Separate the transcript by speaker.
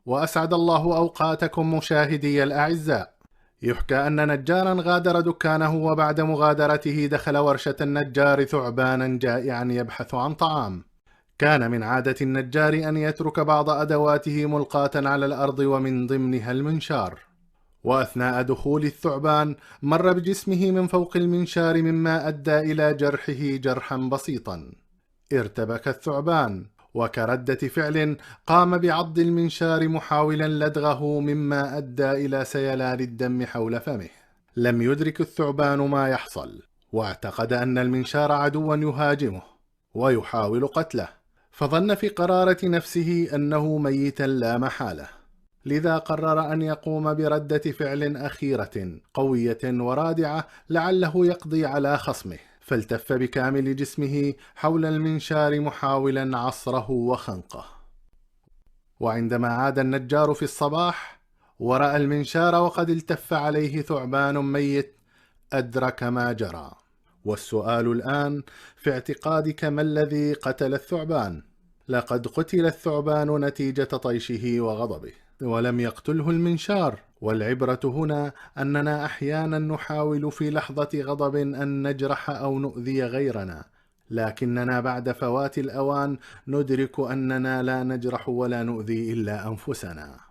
Speaker 1: وأسعد الله أوقاتكم مشاهدي الأعزاء. يحكى أن نجارا غادر دكانه، وبعد مغادرته دخل ورشة النجار ثعبانا جائعا يبحث عن طعام. كان من عادة النجار أن يترك بعض أدواته ملقاة على الأرض، ومن ضمنها المنشار. وأثناء دخول الثعبان مر بجسمه من فوق المنشار، مما أدى إلى جرحه جرحا بسيطا. ارتبك الثعبان، وكردة فعل قام بعض المنشار محاولا لدغه، مما أدى إلى سيلان الدم حول فمه. لم يدرك الثعبان ما يحصل، واعتقد أن المنشار عدوا يهاجمه ويحاول قتله، فظن في قرارة نفسه أنه ميتا لا محالة. لذا قرر أن يقوم بردة فعل أخيرة قوية ورادعة لعله يقضي على خصمه، فالتف بكامل جسمه حول المنشار محاولا عصره وخنقه. وعندما عاد النجار في الصباح ورأى المنشار وقد التف عليه ثعبان ميت، أدرك ما جرى. والسؤال الآن: في اعتقادك ما الذي قتل الثعبان؟ لقد قتل الثعبان نتيجة طيشه وغضبه، ولم يقتله المنشار. والعبرة هنا أننا أحيانا نحاول في لحظة غضب أن نجرح أو نؤذي غيرنا، لكننا بعد فوات الأوان ندرك أننا لا نجرح ولا نؤذي إلا أنفسنا.